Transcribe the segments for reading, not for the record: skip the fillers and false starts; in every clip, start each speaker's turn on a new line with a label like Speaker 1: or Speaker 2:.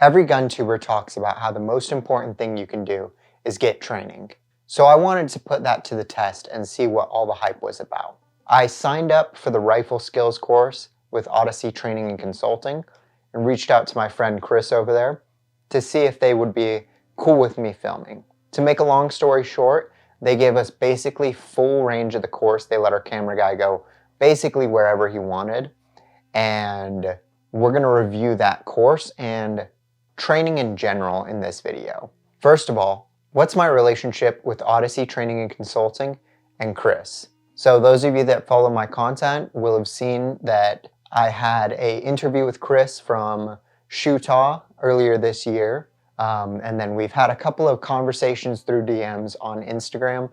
Speaker 1: Every gun tuber talks about how the most important thing you can do is get training. So I wanted to put that to the test and see what all the hype was about. I signed up for the rifle skills course with Odyssey Training and Consulting and reached out to my friend Chris over there to see if they would be cool with me filming. To make a long story short, they gave us basically full range of the course. They let our camera guy go basically wherever he wanted. And we're gonna review that course and training in general in this video. First of all, what's my relationship with Odyssey Training and Consulting and Chris? So those of you that follow my content will have seen that I had an interview with Chris from Utah earlier this year. And then we've had a couple of conversations through DMs on Instagram.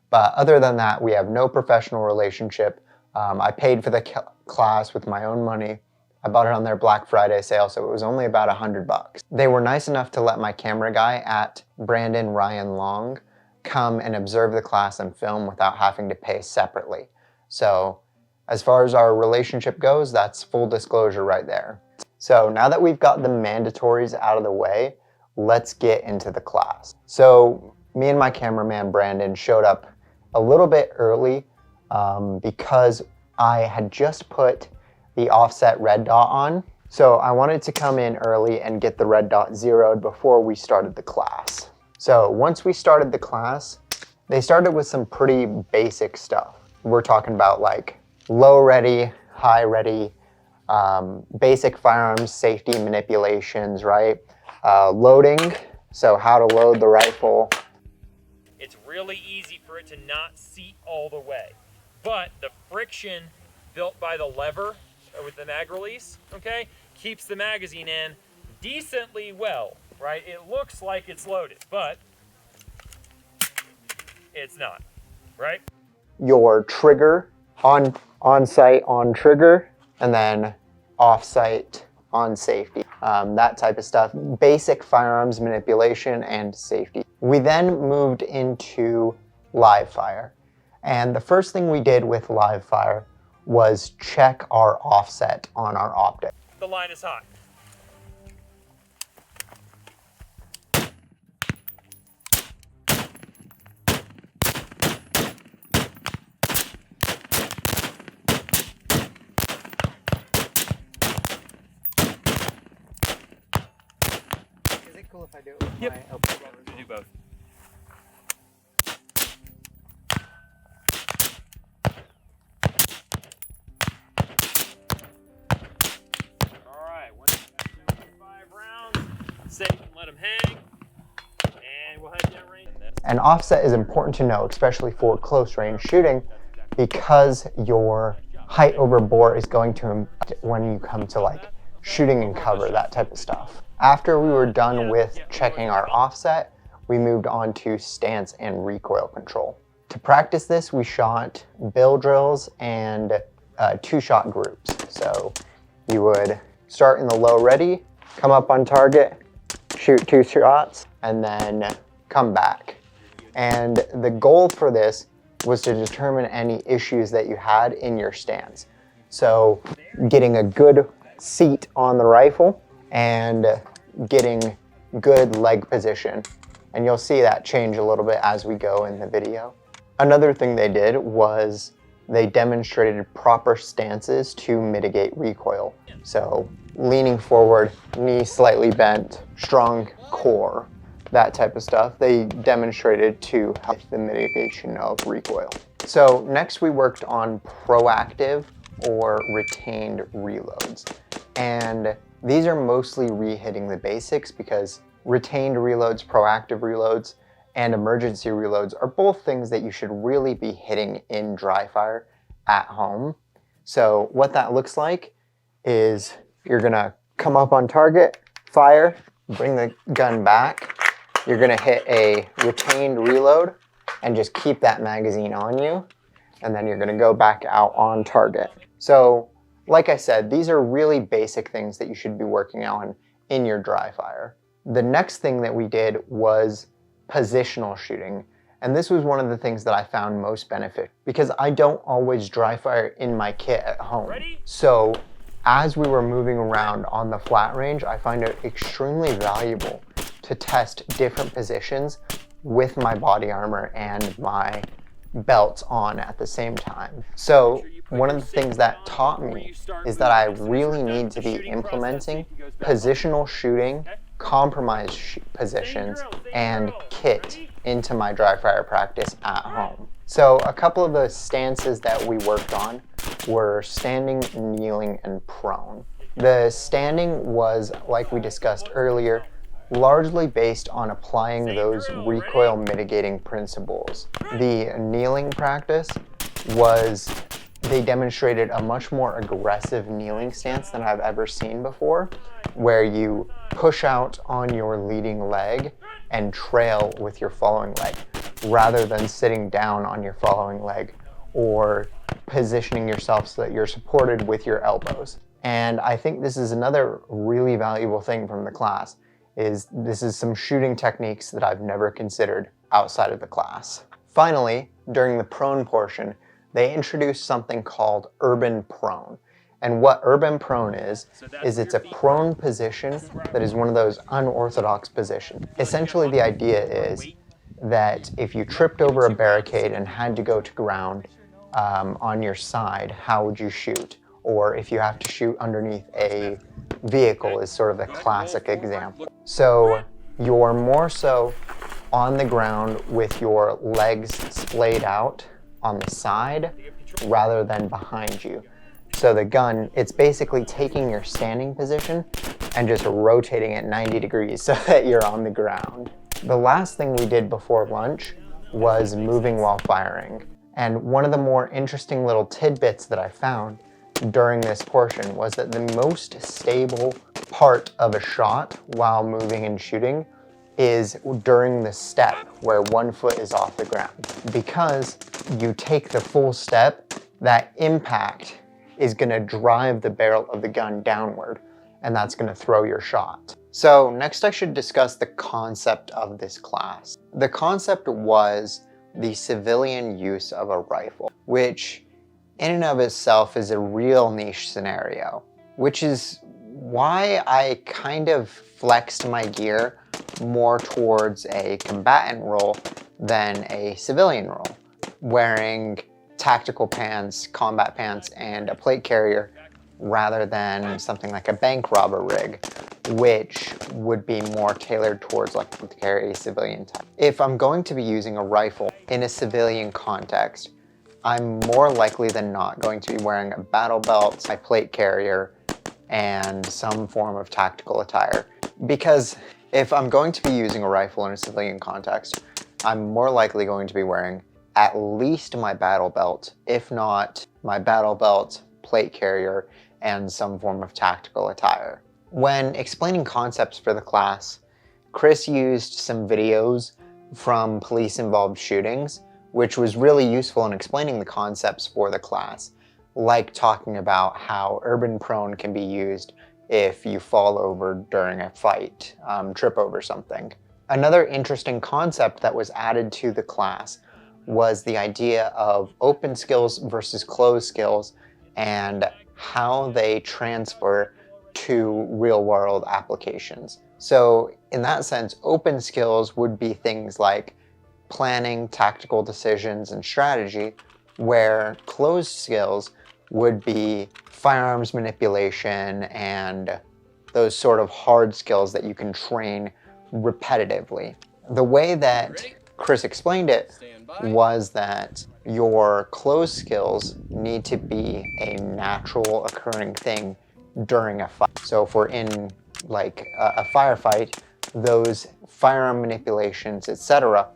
Speaker 1: But other than that, we have no professional relationship. I paid for the class with my own money. I bought it on their Black Friday sale, so it was only about $100. They were nice enough to let my camera guy at Brandon Ryan Long come and observe the class and film without having to pay separately. So as far as our relationship goes, that's full disclosure right there. So now that we've got the mandatories out of the way, let's get into the class. So me and my cameraman Brandon showed up a little bit early because I had just put the offset red dot on. So I wanted to come in early and get the red dot zeroed before we started the class. So once we started the class, they started with some pretty basic stuff. We're talking about like low ready, high ready, basic firearms safety manipulations, right? Loading, so how to load the rifle.
Speaker 2: It's really easy for it to not seat all the way, but the friction built by the lever with the mag release, okay, keeps the magazine in decently well, right? It looks like it's loaded, but it's not, right?
Speaker 1: Your trigger on site on trigger, and then off site on safety, that type of stuff. Basic firearms manipulation and safety. We then moved into live fire, and the first thing we did with live fire was check our offset on our optic.
Speaker 2: The line is hot.
Speaker 1: Is it cool if I do it with
Speaker 2: Yep.
Speaker 1: my elbow?
Speaker 2: Do both. Set and let them hang, and we'll head down range.
Speaker 1: And offset is important to know, especially for close range shooting, because your height over bore is going to impact when you come to like shooting and cover, that type of stuff. After we were done with checking our offset, we moved on to stance and recoil control. To practice this, we shot bill drills and two-shot groups. So you would start in the low ready, come up on target, shoot 2 shots, and then come back. And the goal for this was to determine any issues that you had in your stance. So getting a good seat on the rifle and getting good leg position. And you'll see that change a little bit as we go in the video. Another thing they did was they demonstrated proper stances to mitigate recoil. So leaning forward, knee slightly bent, strong core, that type of stuff. They demonstrated to help the mitigation of recoil. So next we worked on proactive or retained reloads. And these are mostly re-hitting the basics because retained reloads, proactive reloads, and emergency reloads are both things that you should really be hitting in dry fire at home. So what that looks like is you're gonna come up on target, fire, bring the gun back. You're gonna hit a retained reload and just keep that magazine on you. And then you're gonna go back out on target. So like I said, these are really basic things that you should be working on in your dry fire. The next thing that we did was positional shooting. And this was one of the things that I found most beneficial because I don't always dry fire in my kit at home.
Speaker 2: Ready?
Speaker 1: So as we were moving around on the flat range, I find it extremely valuable to test different positions with my body armor and my belts on at the same time. So one of the things that taught me is that I really need to be implementing positional shooting, compromise positions, and kit into my dry fire practice at home. So a couple of the stances that we worked on were standing, kneeling, and prone. The standing was, like we discussed earlier, largely based on applying those recoil mitigating principles. The kneeling practice was, they demonstrated a much more aggressive kneeling stance than I've ever seen before, where you push out on your leading leg and trail with your following leg, rather than sitting down on your following leg or positioning yourself so that you're supported with your elbows. And I think this is another really valuable thing from the class, is this is some shooting techniques that I've never considered outside of the class. Finally, during the prone portion, they introduced something called urban prone. And what urban prone is it's a prone position that is one of those unorthodox positions. Essentially, the idea is that if you tripped over a barricade and had to go to ground on your side, how would you shoot? Or if you have to shoot underneath a vehicle is sort of a classic example. So you're more so on the ground with your legs splayed out on the side rather than behind you. So the gun, it's basically taking your standing position and just rotating it 90 degrees so that you're on the ground. The last thing we did before lunch was moving while firing. And one of the more interesting little tidbits that I found during this portion was that the most stable part of a shot while moving and shooting is during the step where one foot is off the ground. Because you take the full step, that impact is gonna drive the barrel of the gun downward, and that's gonna throw your shot. So next I should discuss the concept of this class. The concept was the civilian use of a rifle, which in and of itself is a real niche scenario, which is why I kind of flexed my gear more towards a combatant role than a civilian role, wearing tactical pants, combat pants, and a plate carrier rather than something like a bank robber rig, which would be more tailored towards like to carry a civilian type. If I'm going to be using a rifle in a civilian context, I'm more likely than not going to be wearing a battle belt, my plate carrier, and some form of tactical attire. Because if I'm going to be using a rifle in a civilian context, I'm more likely going to be wearing at least my battle belt, if not my battle belt, plate carrier, and some form of tactical attire. When explaining concepts for the class, Chris used some videos from police-involved shootings, which was really useful in explaining the concepts for the class, like talking about how urban prone can be used if you fall over during a fight, trip over something. Another interesting concept that was added to the class was the idea of open skills versus closed skills and how they transfer to real-world applications. So in that sense, open skills would be things like planning, tactical decisions, and strategy, where closed skills would be firearms manipulation and those sort of hard skills that you can train repetitively. The way that Chris explained it was that your closed skills need to be a natural occurring thing during a fight. So if we're in like a firefight, those firearm manipulations, etc.,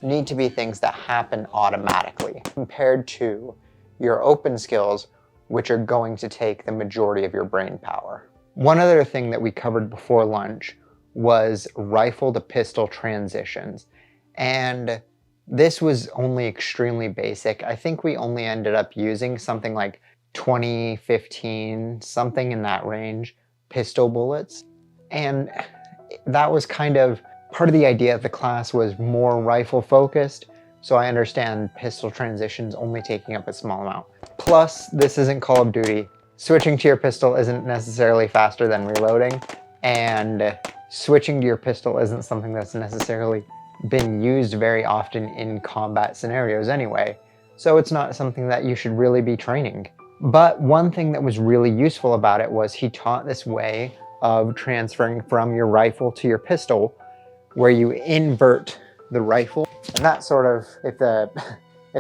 Speaker 1: need to be things that happen automatically compared to your open skills, which are going to take the majority of your brain power. One other thing that we covered before lunch was rifle to pistol transitions. And this was only extremely basic. I think we only ended up using something like 20, 15, something in that range, pistol bullets. And that was kind of part of the idea of the class was more rifle focused. So I understand pistol transitions only taking up a small amount. Plus, this isn't Call of Duty, switching to your pistol isn't necessarily faster than reloading, and switching to your pistol isn't something that's necessarily been used very often in combat scenarios anyway, so it's not something that you should really be training. But one thing that was really useful about it was he taught this way of transferring from your rifle to your pistol, where you invert the rifle, and that sort of, if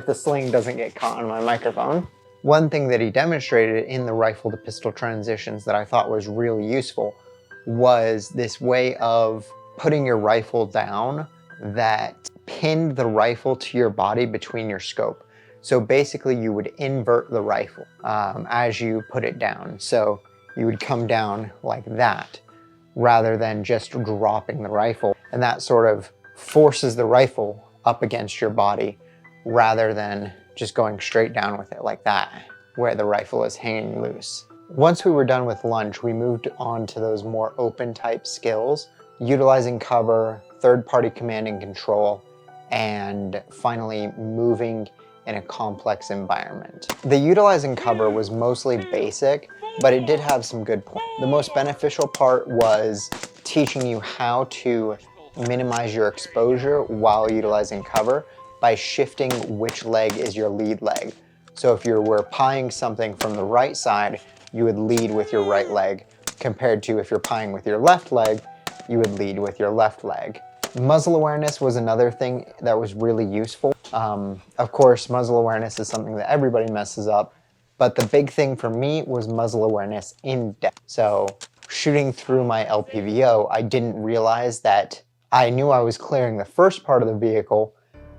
Speaker 1: the sling doesn't get caught on my microphone. One thing that he demonstrated in the rifle to pistol transitions that I thought was really useful was this way of putting your rifle down that pinned the rifle to your body between your scope. So basically you would invert the rifle as you put it down. So you would come down like that rather than just dropping the rifle. And that sort of forces the rifle up against your body rather than just going straight down with it like that, where the rifle is hanging loose. Once we were done with lunch, we moved on to those more open type skills, utilizing cover, third-party command and control, and finally moving in a complex environment. The utilizing cover was mostly basic, but it did have some good points. The most beneficial part was teaching you how to minimize your exposure while utilizing cover by shifting which leg is your lead leg. So if you were pieing something from the right side, you would lead with your right leg, compared to if you're pieing with your left leg, you would lead with your left leg. Muzzle awareness was another thing that was really useful. Of course, muzzle awareness is something that everybody messes up, but the big thing for me was muzzle awareness in depth. So shooting through my LPVO, I didn't realize that I knew I was clearing the first part of the vehicle,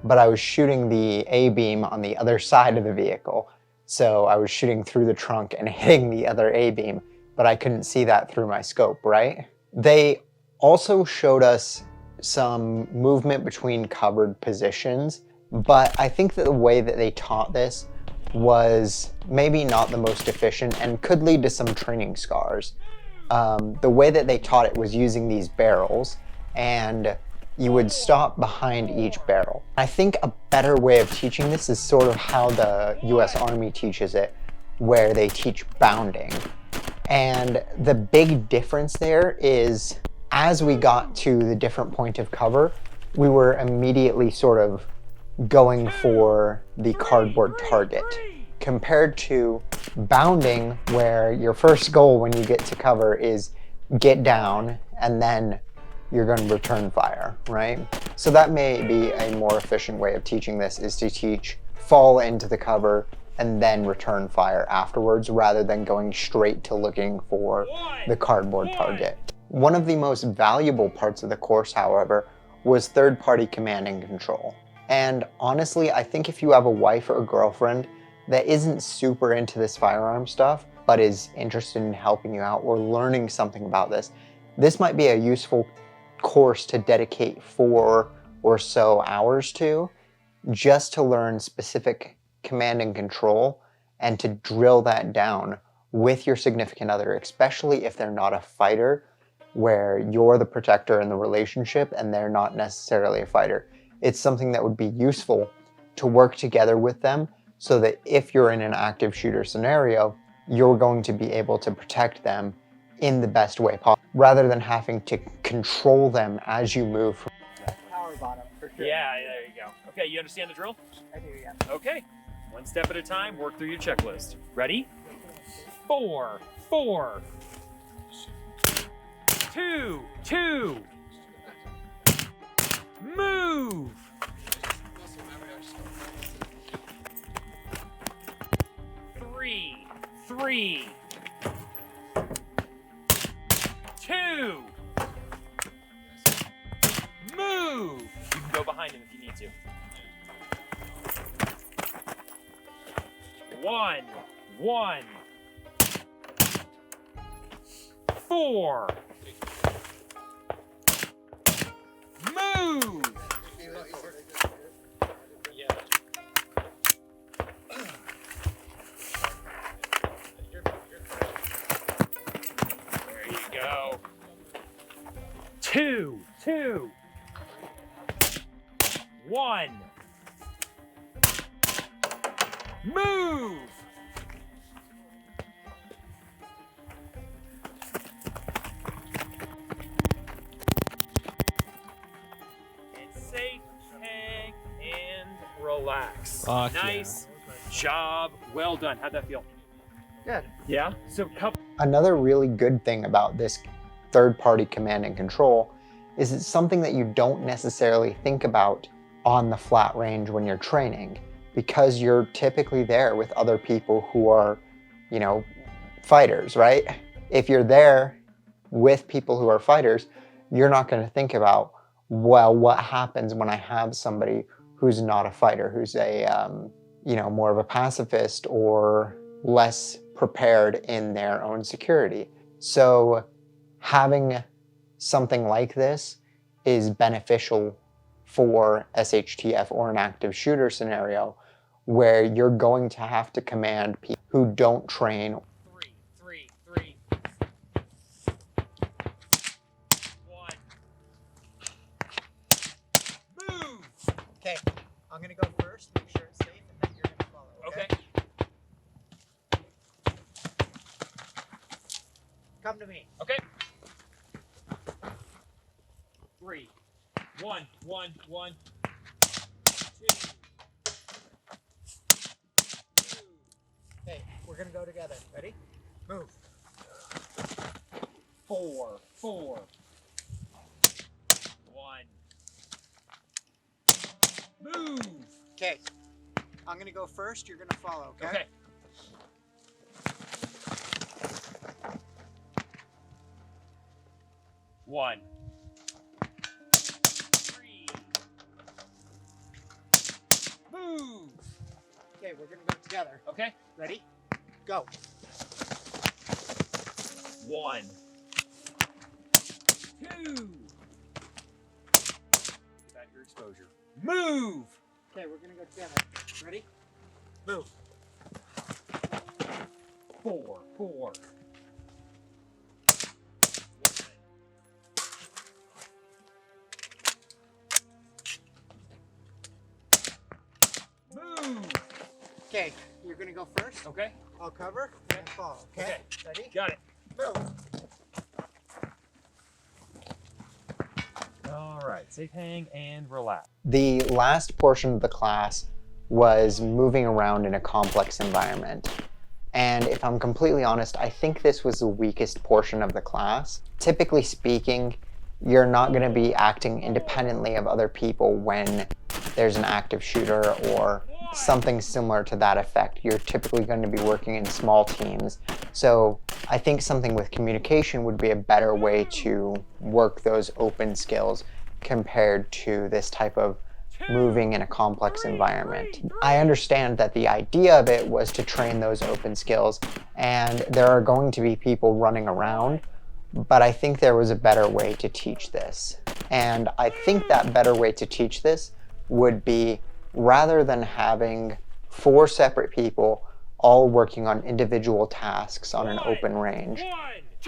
Speaker 1: but I was shooting the A-beam on the other side of the vehicle. So I was shooting through the trunk and hitting the other A-beam, but I couldn't see that through my scope, right? They also showed us some movement between covered positions, but I think that the way that they taught this was maybe not the most efficient and could lead to some training scars. The way that they taught it was using these barrels, and you would stop behind each barrel. I think a better way of teaching this is sort of how the US Army teaches it, where they teach bounding. And the big difference there is, as we got to the different point of cover, we were immediately sort of going for the cardboard target, compared to bounding, where your first goal when you get to cover is get down and then you're going to return fire, right? So that may be a more efficient way of teaching this, is to teach fall into the cover and then return fire afterwards, rather than going straight to looking for the cardboard target. One of the most valuable parts of the course, however, was third-party command and control. And honestly, I think if you have a wife or a girlfriend that isn't super into this firearm stuff, but is interested in helping you out or learning something about this, this might be a useful course to dedicate 4 or so hours to, just to learn specific command and control and to drill that down with your significant other, especially if they're not a fighter, where you're the protector in the relationship and they're not necessarily a fighter. It's something that would be useful to work together with them, so that if you're in an active shooter scenario, you're going to be able to protect them in the best way possible, rather than having to control them as you move.
Speaker 3: Power bottom, for sure.
Speaker 2: Yeah, there you go. Okay, you understand the drill?
Speaker 3: I do, yeah.
Speaker 2: Okay, one step at a time, work through your checklist. Ready? 4, 4, 2, 2, move! 3, 3, 2, move! You can go behind him if you need to. 1, 1, 4, move! There you go. 2, 2, 1, move! relax.
Speaker 4: Fuck
Speaker 2: Nice job. Well done. How'd that feel?
Speaker 3: Good.
Speaker 2: Yeah? So
Speaker 1: Another really good thing about this third-party command and control is it's something that you don't necessarily think about on the flat range when you're training, because you're typically there with other people who are, you know, fighters, right? If you're there with people who are fighters, you're not going to think about, well, what happens when I have somebody who's not a fighter, who's a, you know, more of a pacifist or less prepared in their own security. So having something like this is beneficial for SHTF or an active shooter scenario where you're going to have to command people who don't train.
Speaker 2: 3, 3, 3. 1. Move.
Speaker 3: Okay, I'm gonna go first, make sure it's safe, and then you're gonna follow.
Speaker 2: Okay.
Speaker 3: Come to me.
Speaker 2: Okay. 3. 1, 1, 1. 2.
Speaker 3: Okay, we're gonna go together. Ready? Move.
Speaker 2: 4, 4. 1. Move.
Speaker 3: Okay, I'm gonna go first. You're gonna follow. Okay.
Speaker 2: Okay. 1. 3. Move.
Speaker 3: Okay, we're gonna go together.
Speaker 2: Okay.
Speaker 3: Ready? Go.
Speaker 2: 1. 2. Get back your exposure. Move.
Speaker 3: Okay, we're gonna go together. Ready? Move.
Speaker 2: 4, 4. 1. Move.
Speaker 3: Okay, you're gonna go first.
Speaker 2: Okay.
Speaker 3: I'll cover and follow. Okay.
Speaker 2: Okay.
Speaker 3: Ready?
Speaker 2: Got it.
Speaker 3: Move.
Speaker 2: All right. Safe hang and relax.
Speaker 1: The last portion of the class was moving around in a complex environment. And if I'm completely honest, I think this was the weakest portion of the class. Typically speaking, you're not going to be acting independently of other people when there's an active shooter or something similar to that effect. You're typically going to be working in small teams. So I think something with communication would be a better way to work those open skills compared to this type of moving in a complex environment. I understand that the idea of it was to train those open skills, and there are going to be people running around, but I think there was a better way to teach this. And I think that better way to teach this would be, rather than having 4 separate people all working on individual tasks on an open range,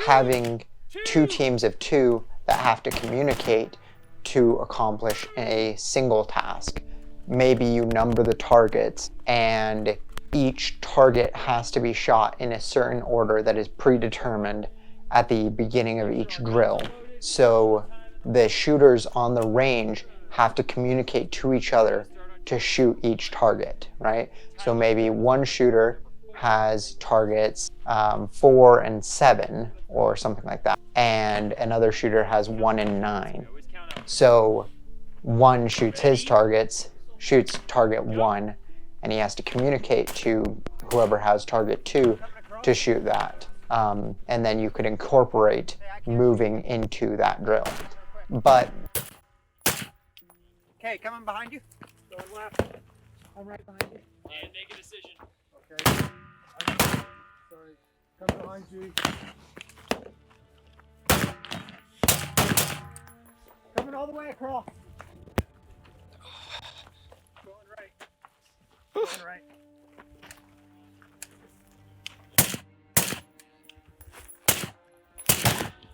Speaker 1: having 2 teams of 2 that have to communicate to accomplish a single task. Maybe you number the targets and each target has to be shot in a certain order that is predetermined at the beginning of each drill. So the shooters on the range have to communicate to each other to shoot each target, right? So maybe one shooter has targets 4 and 7 or something like that, and another shooter has 1 and 9. So one shoots his targets, shoots target 1, and he has to communicate to whoever has target 2 to shoot that. And then you could incorporate moving into that drill. But
Speaker 3: Okay, coming behind you. Going left. I'm right behind you.
Speaker 2: And make a decision.
Speaker 3: Okay. Sorry. Come behind you. Coming all the way across. Going right. Going right.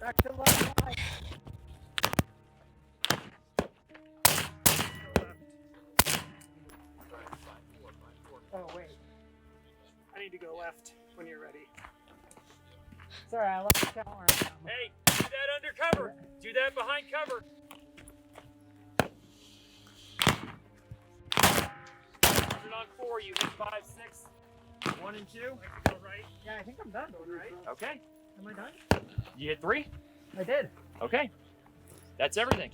Speaker 3: Back to the left side. Oh, wait. I need to go left when you're ready. Sorry, I left the camera.
Speaker 2: Hey, do that under cover. Do that behind cover. it on 4. You hit 5, 6, 1 and 2.
Speaker 3: Go right. Yeah, I think I'm done going right.
Speaker 2: Okay.
Speaker 3: Am I done?
Speaker 2: You hit 3?
Speaker 3: I did.
Speaker 2: Okay. That's everything.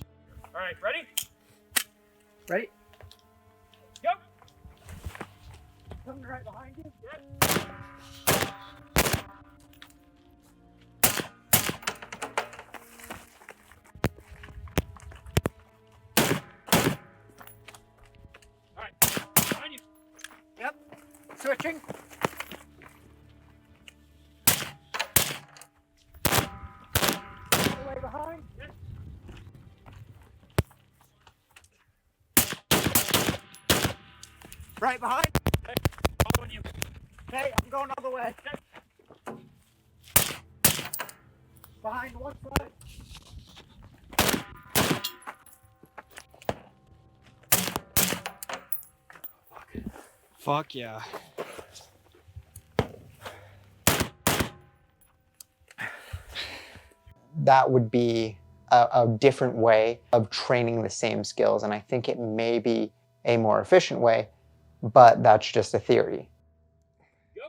Speaker 2: All right, ready?
Speaker 3: Ready?
Speaker 2: Go.
Speaker 3: Coming right behind you.
Speaker 2: Good. All right, behind you.
Speaker 3: Yep. Switching. Way behind.
Speaker 2: Good.
Speaker 3: Right behind.
Speaker 2: Okay, following you.
Speaker 3: Okay, I'm going all the way. Behind one side. Fuck yeah.
Speaker 1: That would be a different way of training the same skills, and I think it may be a more efficient way, but that's just a theory.
Speaker 2: Go.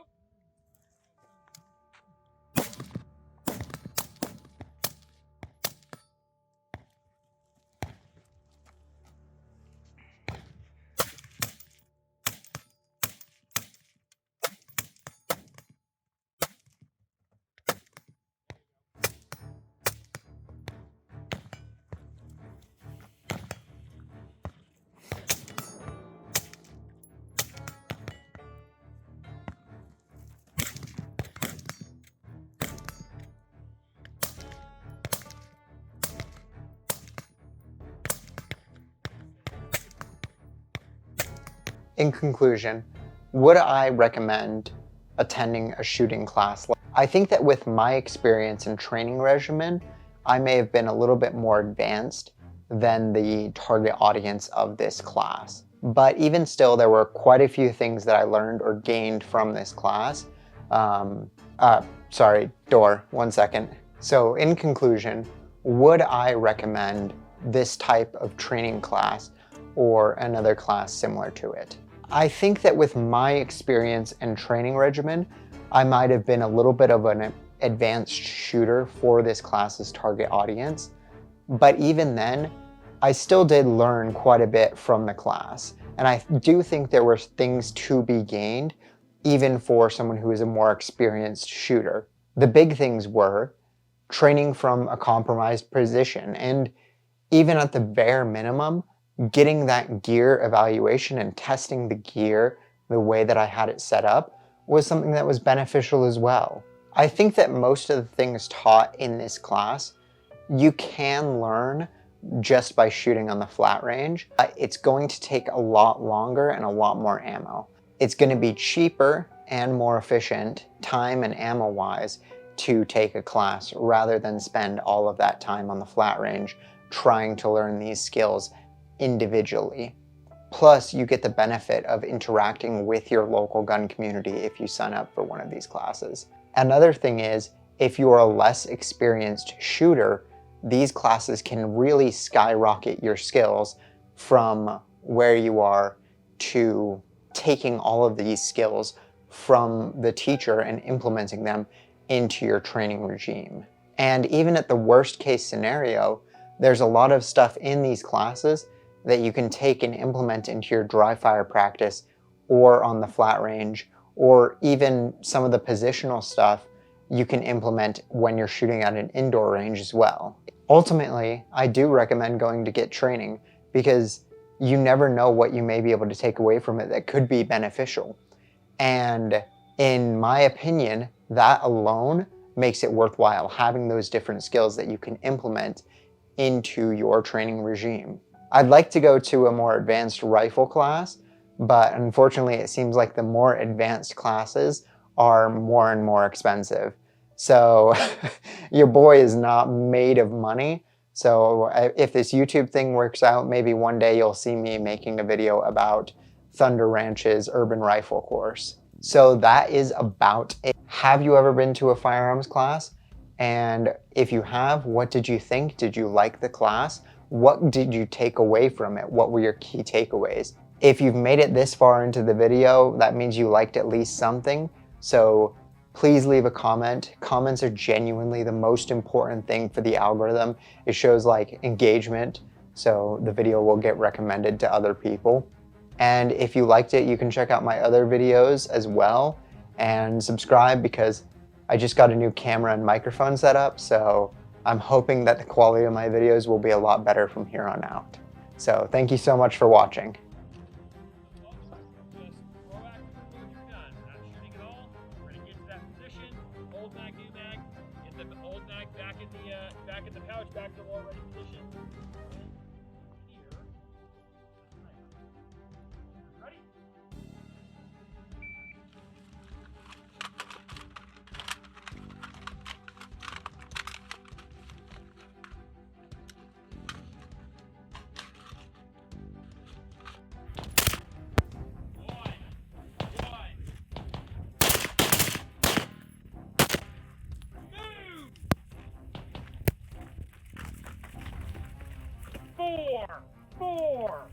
Speaker 1: In conclusion, would I recommend attending a shooting class? I think that with my experience and training regimen, I may have been a little bit more advanced than the target audience of this class. But even still, there were quite a few things that I learned or gained from this class. Sorry, door, 1 second. So in conclusion, would I recommend this type of training class or another class similar to it? I think that with my experience and training regimen, I might have been a little bit of an advanced shooter for this class's target audience. But even then, I still did learn quite a bit from the class. And I do think there were things to be gained, even for someone who is a more experienced shooter. The big things were training from a compromised position, and even at the bare minimum, getting that gear evaluation and testing the gear the way that I had it set up was something that was beneficial as well. I think that most of the things taught in this class, you can learn just by shooting on the flat range. It's going to take a lot longer and a lot more ammo. It's going to be cheaper and more efficient, time and ammo-wise, to take a class rather than spend all of that time on the flat range trying to learn these skills individually. Plus, you get the benefit of interacting with your local gun community if you sign up for one of these classes. Another thing is, if you're a less experienced shooter, these classes can really skyrocket your skills from where you are to taking all of these skills from the teacher and implementing them into your training regime. And even at the worst case scenario, there's a lot of stuff in these classes that you can take and implement into your dry fire practice or on the flat range, or even some of the positional stuff you can implement when you're shooting at an indoor range as well. Ultimately, I do recommend going to get training because you never know what you may be able to take away from it that could be beneficial. And in my opinion, that alone makes it worthwhile, having those different skills that you can implement into your training regime. I'd like to go to a more advanced rifle class, but unfortunately it seems like the more advanced classes are more and more expensive. So your boy is not made of money. So if this YouTube thing works out, maybe one day you'll see me making a video about Thunder Ranch's urban rifle course. So that is about it. Have you ever been to a firearms class? And if you have, what did you think? Did you like the class? What did you take away from it? What were your key takeaways? If you've made it this far into the video, that means you liked at least something. So please leave a comment. Comments are genuinely the most important thing for the algorithm. It shows like engagement, so the video will get recommended to other people. And if you liked it, you can check out my other videos as well and subscribe, because I just got a new camera and microphone set up, so I'm hoping that the quality of my videos will be a lot better from here on out. So thank you so much for watching.
Speaker 2: Just proactively when you're done. Not shooting at all. We're gonna get to that position. Old mag, new mag. Get the old mag back in the pouch, back to the already position. Here. Ready? Four.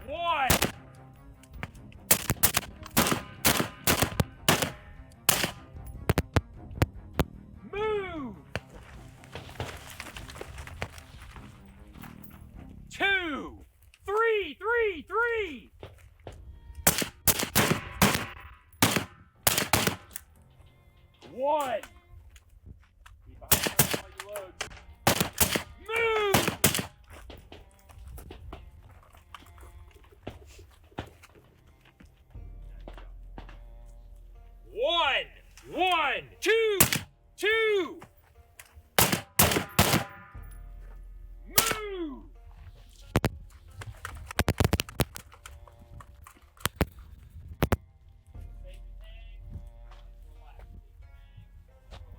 Speaker 2: One. Move. 2, 3, 3. 1.